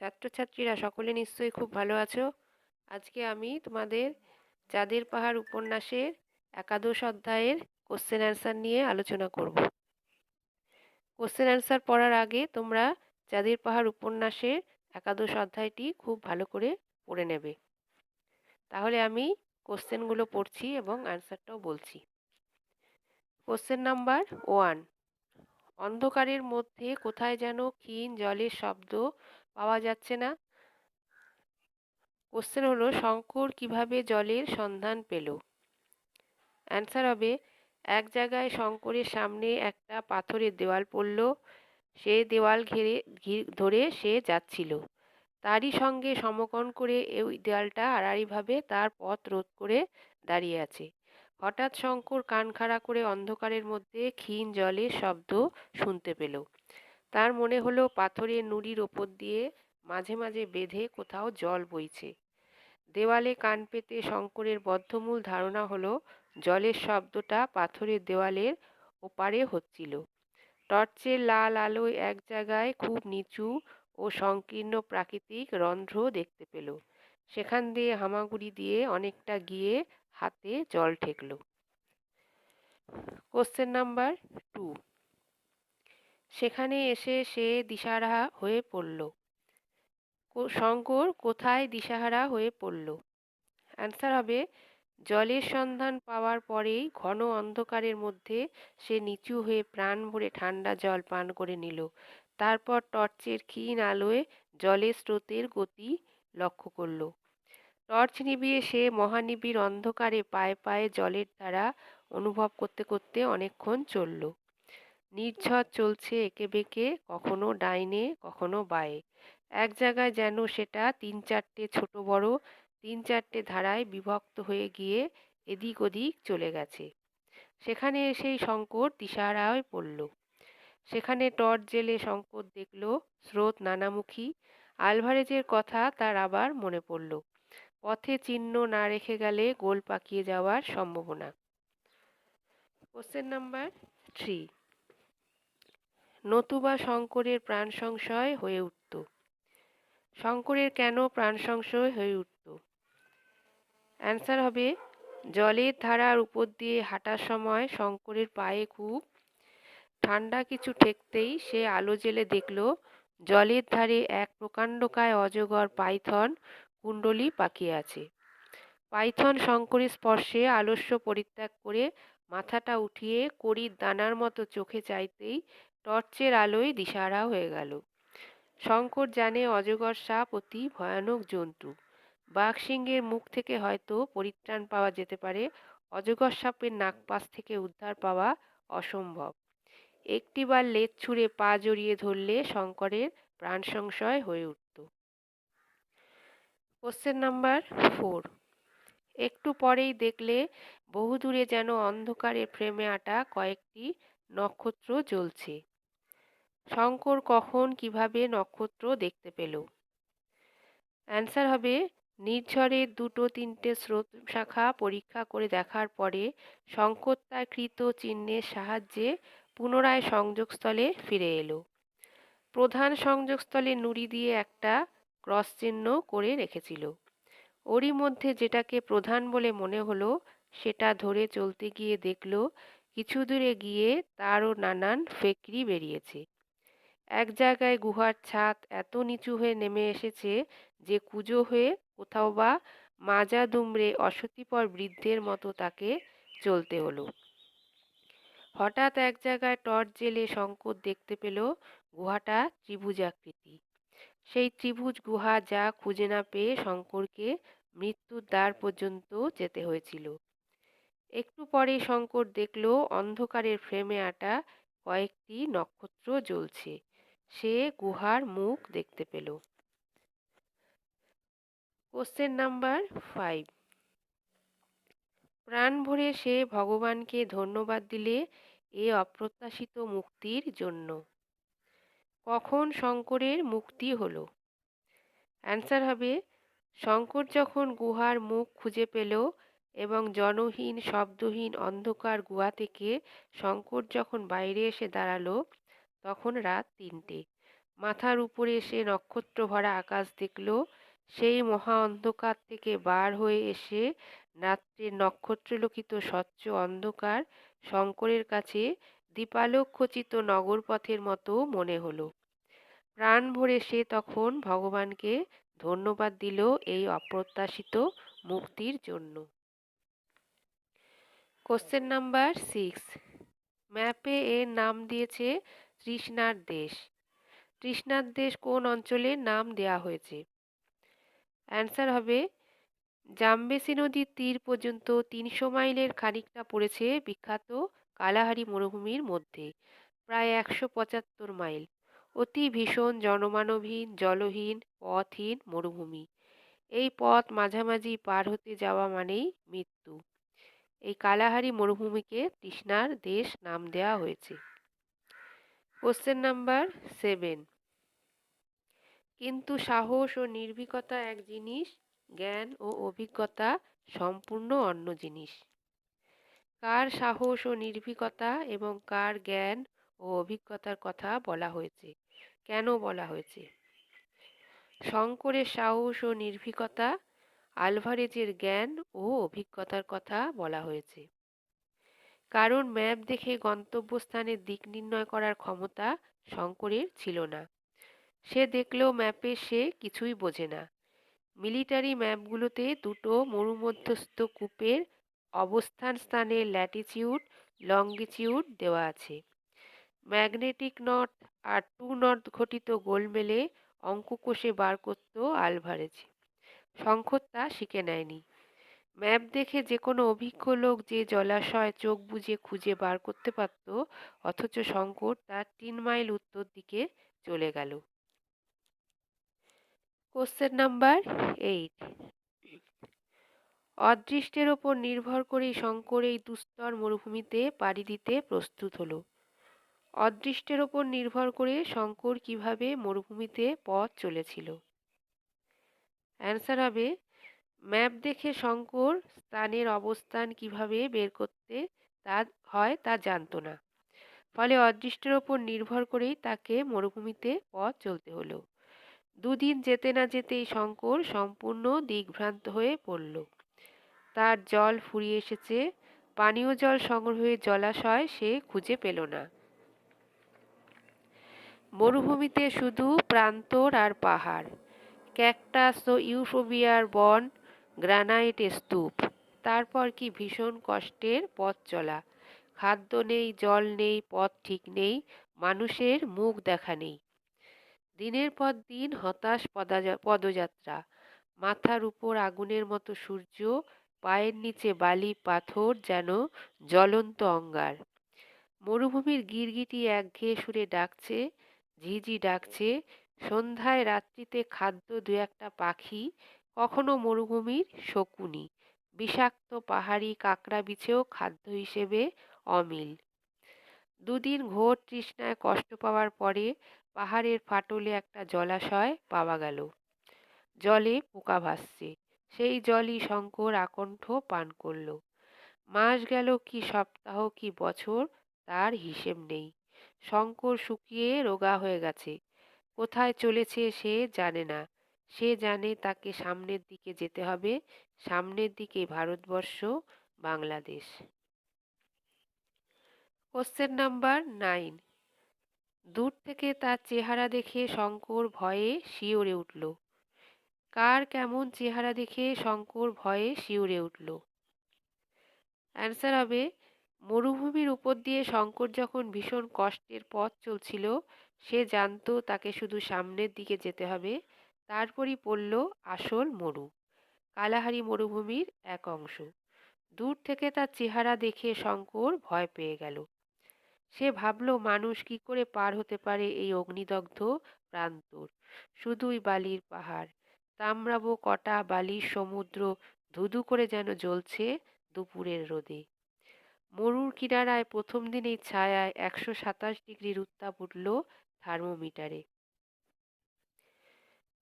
ছাত্রছাত্রীরা সকলে নিশ্চয়ই খুব ভালো আছো। আজকে আমি তোমাদের চাঁদের পাহাড় উপন্যাসের একাদশ অধ্যায়ের কোশ্চেন অ্যান্সার নিয়ে আলোচনা করব। কোশ্চেন অ্যান্সার পড়ার আগে তোমরা চাঁদের পাহাড় উপন্যাসের একাদশ অধ্যায়টি খুব ভালো করে পড়ে নেবে। তাহলে আমি কোশ্চেনগুলো পড়ছি এবং অ্যান্সারটাও বলছি। কোশ্চেন নাম্বার 1, অন্ধকারের মধ্যে কোথায় যেন ক্ষীণ জলের শব্দ পাওয়া যাচ্ছে না। কোশ্চেন হলো, শঙ্কর কিভাবে জলের সন্ধান পেল? অ্যান্সার হবে, এক জায়গায় শঙ্করের সামনে একটা পাথরের দেওয়াল পড়ল। সে দেওয়াল ধরে সে যাচ্ছিল। তারই সঙ্গে সমকোণ করে ওই দেওয়ালটা আড়াআড়িভাবে তার পথ রোধ করে দাঁড়িয়ে আছে। হঠাৎ শঙ্কর কান খাড়া করে অন্ধকারের মধ্যে ক্ষীণ জলের শব্দ শুনতে পেল। তার মনে হলো পাথরের নুড়ির ওপর দিয়ে মাঝে মাঝে বেঁধে কোথাও জল বইছে। দেওয়ালে কান পেতে শঙ্করের বদ্ধমূল ধারণা হলো জলের শব্দটা পাথরের দেওয়ালের ওপারে হচ্ছিল। টর্চের লাল আলোয় এক জায়গায় খুব নিচু ও সংকীর্ণ প্রাকৃতিক রন্ধ্র দেখতে পেল। সেখান দিয়ে হামাগুড়ি দিয়ে অনেকটা গিয়ে হাতে জল ঠেকল। কোশ্চেন নাম্বার 2, সেখানে এসে সে দিশাহারা হয়ে পড়ল। শঙ্কর কোথায় দিশাহারা হয়ে পড়ল? অ্যান্সার হবে, জলের সন্ধান পাওয়ার পরেই ঘন অন্ধকারের মধ্যে সে নিচু হয়ে প্রাণ ভরে ঠান্ডা জল পান করে নিল। তারপর টর্চের ক্ষীণ আলোয় জলের স্রোতের গতি লক্ষ্য করল। টর্চ নিভিয়ে সে মহানিবিড় অন্ধকারে পায়ে পায়ে জলের ধারা অনুভব করতে করতে অনেকক্ষণ চলল। নির্ঝর চলছে এঁকে বেঁকে, কখনো ডাইনে কখনো বাঁয়ে। এক জায়গায় যেন সেটা তিন চারটে ছোট বড় তিন চারটে ধারায় বিভক্ত হয়ে গিয়ে এদিক ওদিক চলে গেছে। সেখানে এসেই শঙ্কর দিশাহারা হয়ে পড়ল। সেখানে টর্চ জেলে শঙ্কর দেখল স্রোত নানামুখী। আলভারেজের কথা তার আবার মনে পড়ল। পথে চিহ্ন না রেখে গেলে গোল পাকিয়ে যাওয়ার সম্ভাবনা। কোশ্চেন নাম্বার 3, নতুবা শঙ্করের প্রাণ সংশয় হয়ে উঠত। শঙ্করের কেন প্রাণ সংশয় হয়ে উঠত? অ্যান্সার হবে, জলের ধারার উপর দিয়ে হাঁটার সময় শঙ্করের পায়ে খুব ঠান্ডা কিছু ঠেকতেই সে আলো জেলে দেখল জলের ধারে এক প্রকাণ্ডকায় অজগর পাইথন কুণ্ডলী পাকিয়ে আছে। পাইথন শঙ্করের স্পর্শে আলস্য পরিত্যাগ করে মাথাটা উঠিয়ে কড়ির দানার মতো চোখে চাইতেই টর্চের আলোয় দিশাহারা হয়ে গেল। শঙ্কর জানে অজগর সাপ অতি ভয়ানক জন্তু। বাঘসিংহের মুখ থেকে হয়তো পরিত্রাণ পাওয়া যেতে পারে, অজগর সাপের নাগপাশ থেকে উদ্ধার পাওয়া অসম্ভব। একটিবার লেজ ছুঁড়ে পা জড়িয়ে ধরলে শঙ্করের প্রাণ সংশয় হয়ে উঠত। কোশ্চেন নাম্বার 4, একটু পরেই দেখলে বহুদূরে যেন অন্ধকারে ফ্রেমে আঁটা কয়েকটি নক্ষত্র জ্বলছে। শঙ্কর কখন কিভাবে নক্ষত্র দেখতে পেল? অ্যান্সার হবে, নির্ঝরের দুটো তিনটে স্রোত শাখা পরীক্ষা করে দেখার পরে শঙ্কর তার কৃত চিহ্নের সাহায্যে পুনরায় সংযোগস্থলে ফিরে এলো। প্রধান সংযোগস্থলে নুড়ি দিয়ে একটা ক্রস চিহ্ন করে রেখেছিল। ওরই মধ্যে যেটাকে প্রধান বলে মনে হলো সেটা ধরে চলতে গিয়ে দেখল কিছু দূরে গিয়ে তারও নানান ফেকরি বেরিয়েছে। এক জায়গায় গুহার ছাদ এত নিচু হয়ে নেমে এসেছে যে কুঁজো হয়ে কোথাও বা মাজা দুমড়ে অশীতিপর বৃদ্ধের মতো তাকে চলতে হলো। হঠাৎ এক জায়গায় টর্চ জেলে শঙ্কর দেখতে পেল গুহাটা ত্রিভুজাকৃতি। সেই ত্রিভুজ গুহা যা খুঁজে না পেয়ে শঙ্করকে মৃত্যুর দ্বার পর্যন্ত যেতে হয়েছিল। একটু পরে শঙ্কর দেখল অন্ধকারের ফ্রেমে আঁটা কয়েকটি নক্ষত্র জ্বলছে। সে গুহার মুখ দেখতে পেল। কোশ্চেন নাম্বার 5, প্রাণ ভরে সে ভগবানকে ধন্যবাদ দিলে এ অপ্রত্যাশিত মুক্তির জন্য। কখন শঙ্করের মুক্তি হলো? অ্যান্সার হবে, শঙ্কর যখন গুহার মুখ খুঁজে পেল এবং জনহীন শব্দহীন অন্ধকার গুহা থেকে শঙ্কর যখন বাইরে এসে দাঁড়ালো তখন রাত 3টে। মাথার উপরে সে নক্ষত্র ভরা আকাশ দেখল। সেই মহা অন্ধকার থেকে বার হয়ে এসে রাত্রের নক্ষত্রলোকিত স্বচ্ছ অন্ধকার শঙ্করের কাছে দীপালোক খচিত নগরপথের মতো মনে হলো। প্রাণ ভরে সে তখন ভগবানকে ধন্যবাদ দিল এই অপ্রত্যাশিত মুক্তির জন্য। কোশ্চেন নাম্বার 6, ম্যাপে এর নাম দিয়েছে তৃষ্ণার দেশ। তৃষ্ণার দেশ কোন অঞ্চলের নাম দেয়া হয়েছে? অ্যান্সার হবে জামবেসি নদীর তীর পর্যন্ত ৩০০ মাইলের খানিকটা পড়েছে বিখ্যাত কালাহারি মরুভূমির মধ্যে, প্রায় ১৭৫ মাইল। অতি ভীষণ জনমানবহীন, জলহীন, পথহীন মরুভূমি। এই পথ মাঝামাঝি পার হতে যাওয়া মানেই মৃত্যু। এই কালাহারি মরুভূমিকে তৃষ্ণার দেশ নাম দেওয়া হয়েছে। কোশ্চেন নাম্বার 7, কিন্তু সাহস ও নির্ভীকতা এক জিনিস, জ্ঞান ও অভিজ্ঞতা সম্পূর্ণ অন্য জিনিস। কার সাহস ও নির্ভীকতা এবং কার জ্ঞান ও অভিজ্ঞতার কথা বলা হয়েছে? কেন বলা হয়েছে? শঙ্করের সাহস ও নির্ভীকতা, আলভারেজের জ্ঞান ও অভিজ্ঞতার কথা বলা হয়েছে। কারণ ম্যাপ দেখে গন্তব্যস্থানের দিক নির্ণয় করার ক্ষমতা শঙ্করের ছিল না। সে দেখলেও ম্যাপে সে কিছুই বোঝে না। মিলিটারি ম্যাপগুলোতে দুটো মরুমধ্যস্থ কূপের অবস্থান স্থানের ল্যাটিচিউড, লঙ্গিচিউড দেওয়া আছে। ম্যাগনেটিক নর্থ আর ট্রু নর্থ ঘটিত গোলমেলে অঙ্ক কষে বার করত আলভারেজ। শঙ্কর তা শিখে নেয়নি। ম্যাপ দেখে যে কোনো অভিজ্ঞ লোক যে জলাশয় চোখ বুজে খুঁজে বার করতে পারত, অথচ শঙ্কর তার ৩ মাইল উত্তর দিকে চলে গেল। কোশ্চেন নাম্বার 8, অদৃষ্টের ওপর নির্ভর করেই শঙ্কর এই দুস্তর মরুভূমিতে পাড়ি দিতে প্রস্তুত হলো। অদৃষ্টের ওপর নির্ভর করে শঙ্কর কিভাবে মরুভূমিতে পথ চলেছিল? অ্যান্সার হবে ম্যাপ দেখে শঙ্কর স্থানের অবস্থান কিভাবে বের করতে হয় তা জানত না। ফলে অদৃষ্টের ওপর নির্ভর করেই তাকে মরুভূমিতে পথ চলতে হলো। ২ দিন যেতে না যেতেই শঙ্কর সম্পূর্ণ দিগ্ভ্রান্ত হয়ে পড়ল। তার জল ফুরিয়ে এসেছে। পানীয় জল সংগ্রহের জলাশয় সে খুঁজে পেল না। মরুভূমিতে শুধু প্রান্তর আর পাহাড়, ক্যাকটাস ও ইউফোবিয়ার বন, গ্রানাইটের স্তূপ। তারপর কি ভীষণ কষ্টের পথ চলা। খাদ্য নেই, জল নেই, পথ ঠিক নেই, মানুষের মুখ দেখা নেই। দিনের পর দিন হতাশ পদযাত্রা। মাথার উপর আগুনের মতো সূর্য, পায়ের নিচে বালি পাথর যেন জ্বলন্ত অঙ্গার। মরুভূমির গিরগিটি একঘেয়ে সুরে ডাকছে, ঝিঝি ডাকছে। সন্ধ্যায় রাত্রিতে খাদ্য দু একটা পাখি, কখনো মরুভূমির শকুনি। বিষাক্ত পাহাড়ি কাঁকড়া বিছেও খাদ্য হিসেবে অমিল। ২ দিন ঘোর তৃষ্ণায় কষ্ট পাওয়ার পরে পাহাড়ের ফাটলে একটা জলাশয় পাওয়া গেল। জলে পোকা ভাসছে। সেই জলই শঙ্কর আকণ্ঠ পান করল। মাস গেল কি সপ্তাহ কি বছর, তার হিসেব নেই। শঙ্কর শুকিয়ে রোগা হয়ে গেছে। কোথায় চলেছে সে জানে না। সে জানে তাকে সামনের দিকে যেতে হবে, সামনের দিকে ভারতবর্ষ, বাংলাদেশ। কোশ্চেন নাম্বার 9, দূর থেকে তার চেহারা দেখে শঙ্কর ভয়ে শিউরে উঠল। কার কেমন চেহারা দেখে শঙ্কর ভয়ে শিউরে উঠল? অ্যান্সার হবে মরুভূমির উপর দিয়ে শঙ্কর যখন ভীষণ কষ্টের পথ চলছিল, সে জানত তাকে শুধু সামনের দিকে যেতে হবে। তারপরই পড়ল আসল মরু, কালাহারি মরুভূমির এক অংশ। দূর থেকে তার চেহারা দেখে শঙ্কর ভয় পেয়ে গেল। সে ভাবল মানুষ কি করে পার হতে পারে এই অগ্নিদগ্ধ প্রান্তর। শুধুই বালির পাহাড়, তাম্রাব কটা বালির সমুদ্র ধুধু করে যেন জ্বলছে দুপুরের রোদে। মরুর কিনারায় প্রথম দিনেই ছায়ায় ১২৭ ডিগ্রির উত্তাপ উঠল থার্মোমিটারে।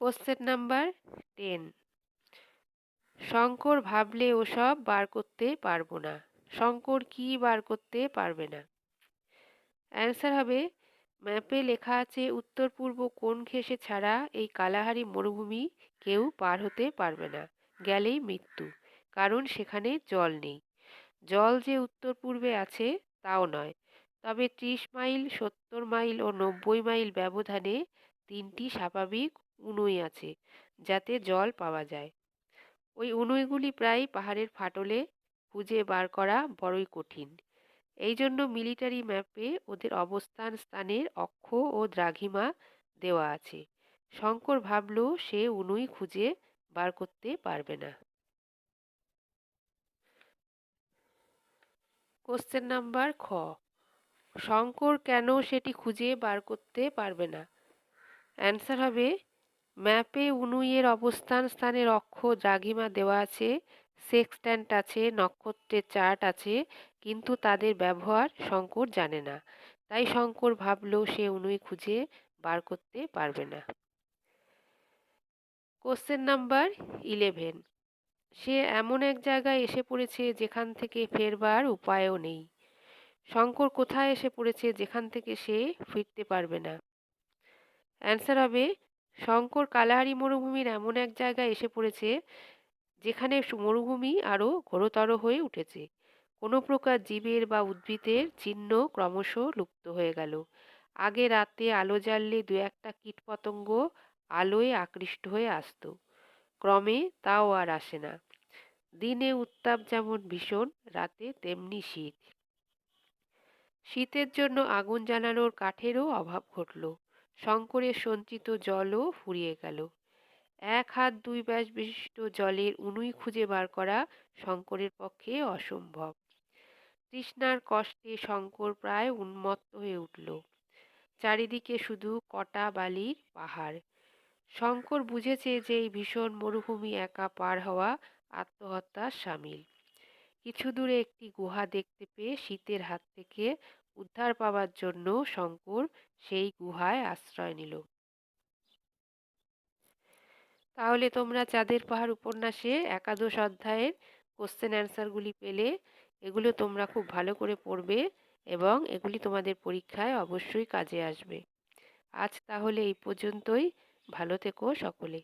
কোশ্চেন নাম্বার 10, শঙ্কর ভাবলে ওসব বার করতে পারবো না। শঙ্কর কি বার করতে পারবে না? অ্যান্সার হবে ম্যাপে লেখা আছে উত্তর পূর্ব কোণ ঘেঁষে ছাড়া এই কালাহারি মরুভূমি কেউ পার হতে পারবে না, গেলেই মৃত্যু। কারণ সেখানে জল নেই। জল যে উত্তর পূর্বে আছে তাও নয়, তবে ৩০ মাইল, ৭০ মাইল ও ৯০ মাইল ব্যবধানে তিনটি স্বাভাবিক উনুই আছে যাতে জল পাওয়া যায়। ওই উনুইগুলি প্রায় পাহাড়ের ফাটলে, খুঁজে বার করা বড়ই কঠিন। এই জন্য মিলিটারি ম্যাপে ওদের অবস্থান স্থানের অক্ষ ও দ্রাঘিমা দেওয়া আছে। শঙ্কর ভাবল সে উনুই খুঁজে বার করতে পারবে না। কোশ্চেন নাম্বার খ, শঙ্কর কেন সেটি খুঁজে বার করতে পারবে না? অ্যান্সার হবে, ম্যাপে উনুইয়ের অবস্থান স্থানের অক্ষ দ্রাঘিমা দেওয়া আছে, সেক্সট্যান্ট আছে, নক্ষত্রের চার্ট আছে, কিন্তু তাদের ব্যবহার শঙ্কর জানে না। তাই শঙ্কর ভাবল সে উনুই খুঁজে বার করতে পারবে না। কোশ্চেন নাম্বার 11, সে এমন এক জায়গায় এসে পড়েছে যেখান থেকে ফেরবার উপায়ও নেই। শঙ্কর কোথায় এসে পড়েছে যেখান থেকে সে ফিরতে পারবে না? অ্যান্সার হবে, শঙ্কর কালাহারি মরুভূমির এমন এক জায়গায় এসে পড়েছে যেখানে মরুভূমি আরও ঘোরতর হয়ে উঠেছে। কোনো প্রকার জীবের বা উদ্ভিদের চিহ্ন ক্রমশ লুপ্ত হয়ে গেল। আগে রাতে আলো জ্বাললে দু একটা কীটপতঙ্গ আলোয় আকৃষ্ট হয়ে আসত, ক্রমে তাও আর আসে না। দিনে উত্তাপ যেমন ভীষণ, রাতে তেমনি শীত। শীতের জন্য আগুন জ্বালানোর কাঠেরও অভাব ঘটল। শঙ্করের সঞ্চিত জলও ফুরিয়ে গেল। ১ হাত ২ ব্যাস বিশিষ্ট জলের উনুই খুঁজে বার করা শঙ্করের পক্ষে অসম্ভব। তৃষ্ণার কষ্টে শঙ্কর প্রায় উন্মত্ত হয়ে উঠল। চারিদিকে শুধু কটা বালির পাহাড়। শঙ্কর বুঝেছে যে এই ভীষণ মরুভূমি একা পার হওয়া আত্মহত্যার শামিল। কিছু দূরে একটি গুহা দেখতে পেয়ে শীতের হাত থেকে উদ্ধার পাওয়ার জন্য শঙ্কর সেই গুহায় আশ্রয় নিল। তাহলে তোমরা চাঁদের পাহাড় উপন্যাসে একাদশ অধ্যায়ের কোশ্চেন অ্যান্সারগুলি পেলে। এগুলো তোমরা খুব ভালো করে পড়বে এবং এগুলি তোমাদের পরীক্ষায় অবশ্যই কাজে আসবে। আজ তাহলে এই পর্যন্তই। ভালো থেকো সকলে।